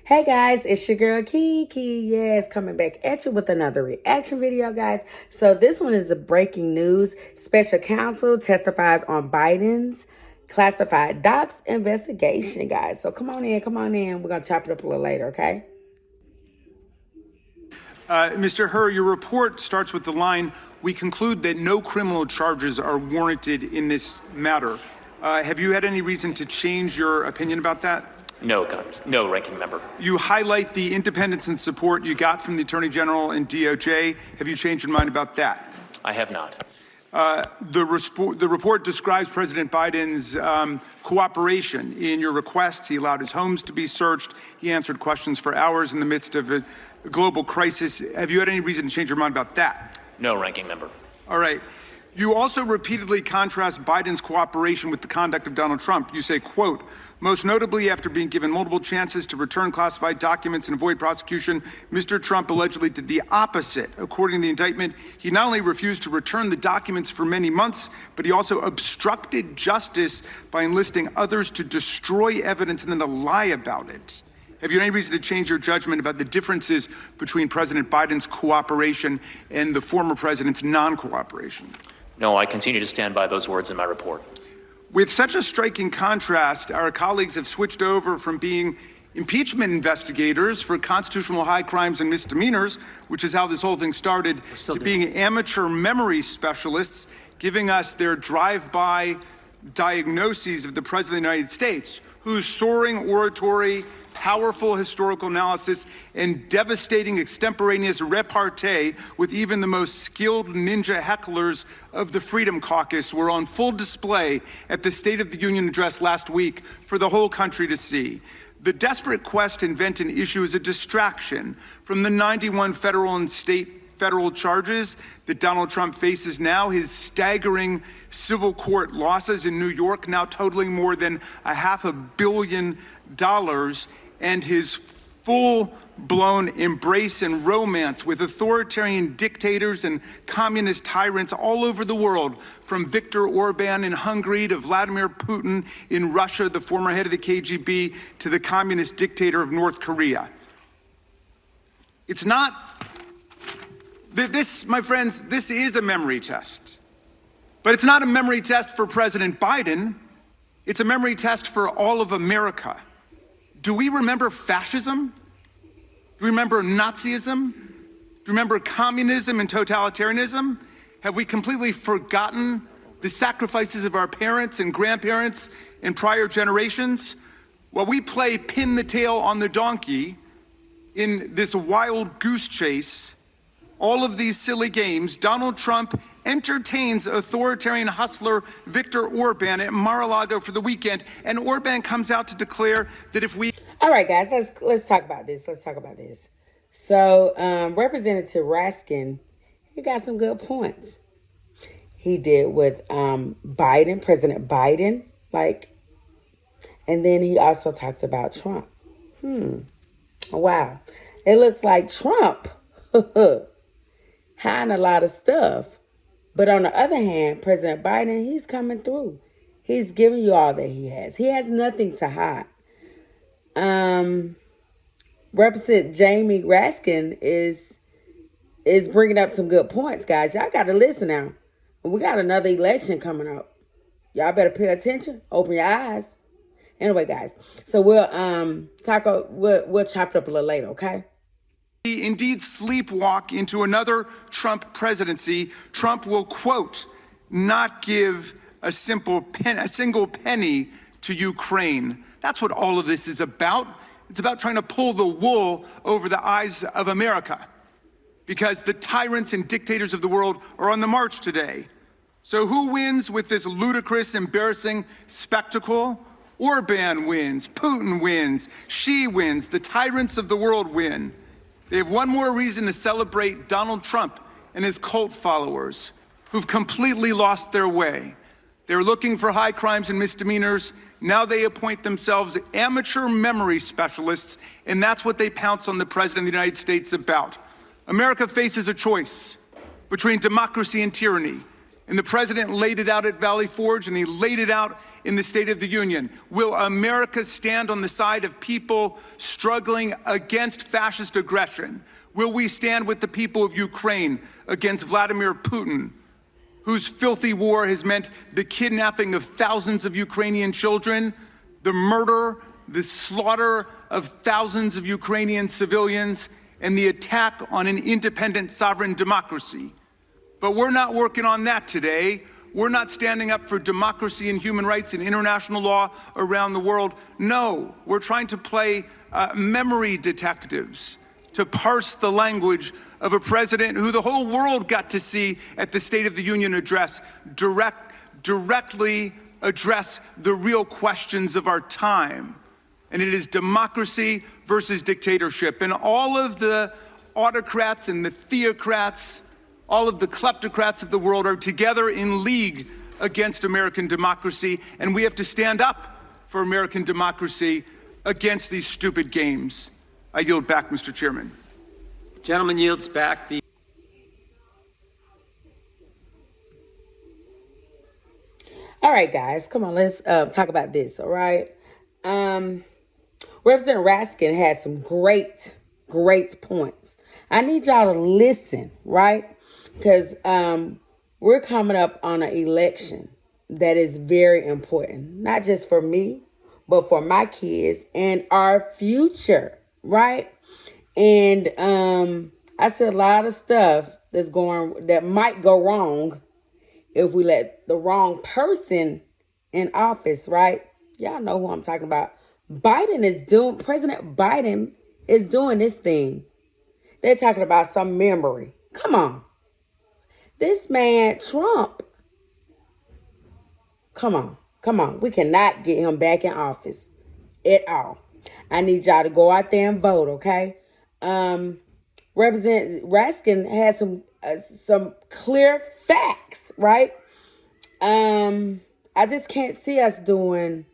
Hey guys, it's your girl Kiki. Yes, coming back at you with another reaction video, guys. So this one is a breaking news. Special counsel testifies on Biden's classified docs investigation, guys. So come on in, come on in. We're going to chop it up a little later, okay? Mr. Hur, your report starts with the line, "We conclude that no criminal charges are warranted in this matter." Have you had any reason to change your opinion about that? No, no, Ranking Member. You highlight the independence and support you got from the Attorney General and DOJ. Have you changed your mind about that? I have not. The report describes President Biden's cooperation in your requests. He allowed his homes to be searched. He answered questions for hours in the midst of a global crisis. Have you had any reason to change your mind about that? No, Ranking Member. All right. You also repeatedly contrast Biden's cooperation with the conduct of Donald Trump. You say, quote, "Most notably, after being given multiple chances to return classified documents and avoid prosecution, Mr. Trump allegedly did the opposite. According to the indictment, he not only refused to return the documents for many months, but he also obstructed justice by enlisting others to destroy evidence and then to lie about it." Have you any reason to change your judgment about the differences between President Biden's cooperation and the former president's non-cooperation? No, I continue to stand by those words in my report. With such a striking contrast, our colleagues have switched over from being impeachment investigators for constitutional high crimes and misdemeanors, which is how this whole thing started, to being amateur memory specialists, giving us their drive-by diagnoses of the President of the United States, whose soaring oratory, powerful historical analysis, and devastating extemporaneous repartee with even the most skilled ninja hecklers of the Freedom Caucus were on full display at the State of the Union address last week for the whole country to see. The desperate quest to invent an issue is a distraction from the 91 federal and state federal charges that Donald Trump faces now, his staggering civil court losses in New York now totaling more than $500 million, and his full-blown embrace and romance with authoritarian dictators and communist tyrants all over the world, from Viktor Orban in Hungary to Vladimir Putin in Russia, the former head of the KGB, to the communist dictator of North Korea. It's not, this, my friends, this is a memory test. But it's not a memory test for President Biden. It's a memory test for all of America. Do we remember fascism? Do we remember Nazism? Do we remember communism and totalitarianism? Have we completely forgotten the sacrifices of our parents and grandparents and prior generations? While we play pin the tail on the donkey in this wild goose chase, all of these silly games, Donald Trump entertains authoritarian hustler Viktor Orban at Mar-a-Lago for the weekend, and Orban comes out to declare that if we... All right, guys, let's talk about this. Let's talk about this. So, Representative Raskin, he got some good points. He did with Biden, President Biden, and then he also talked about Trump. Wow. It looks like Trump hiding a lot of stuff. But on the other hand, President Biden, he's coming through. He's giving you all that he has. He has nothing to hide. Representative Jamie Raskin is bringing up some good points, guys. Y'all got to listen now. We got another election coming up. Y'all better pay attention. Open your eyes. Anyway, guys. So we'll chop it up a little later, okay? Indeed sleepwalk into another Trump presidency, Trump will, quote, not give a single penny to Ukraine. That's what all of this is about. It's about trying to pull the wool over the eyes of America, because the tyrants and dictators of the world are on the march today. So who wins with this ludicrous, embarrassing spectacle? Orban wins, Putin wins, Xi wins, the tyrants of the world win. They have one more reason to celebrate Donald Trump and his cult followers, who've completely lost their way. They're looking for high crimes and misdemeanors. Now they appoint themselves amateur memory specialists, and that's what they pounce on the President of the United States about. America faces a choice between democracy and tyranny, And the president laid it out at Valley Forge, and he laid it out in the State of the Union. Will America stand on the side of people struggling against fascist aggression? Will we stand with the people of Ukraine against Vladimir Putin, whose filthy war has meant the kidnapping of thousands of Ukrainian children, the murder, the slaughter of thousands of Ukrainian civilians, and the attack on an independent sovereign democracy? But we're not working on that today. We're not standing up for democracy and human rights and international law around the world. No, we're trying to play memory detectives, to parse the language of a president who the whole world got to see at the State of the Union address directly address the real questions of our time. And it is democracy versus dictatorship. And all of the autocrats and the theocrats, all of the kleptocrats of the world are together in league against American democracy, and we have to stand up for American democracy against these stupid games. I yield back, Mr. Chairman. Gentleman yields back the... All right, guys, come on, let's talk about this, all right? Representative Raskin had some great points. I need y'all to listen, right? Because we're coming up on an election that is very important, not just for me, but for my kids and our future, right? And I said a lot of stuff that might go wrong if we let the wrong person in office, right? Y'all know who I'm talking about. President Biden is doing this thing. They're talking about some memory. Come on. This man, Trump, come on. We cannot get him back in office at all. I need y'all to go out there and vote, okay? Representative Raskin has some clear facts, right? I just can't see us doing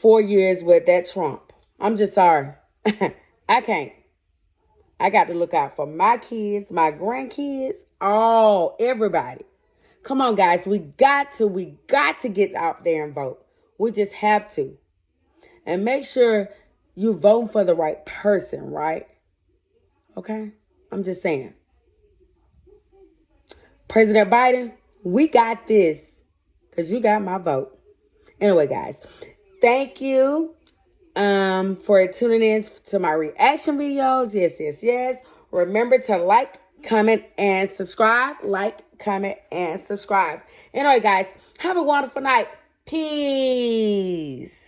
4 years with that Trump. I'm just sorry. I can't. I got to look out for my kids, my grandkids, everybody. Come on, guys. We got to get out there and vote. We just have to. And make sure you vote for the right person, right? Okay? I'm just saying. President Biden, we got this because you got my vote. Anyway, guys, thank you for tuning in to my reaction videos. Yes. Remember to like, comment, and subscribe. Like, comment, and subscribe. Anyway, guys, have a wonderful night. Peace.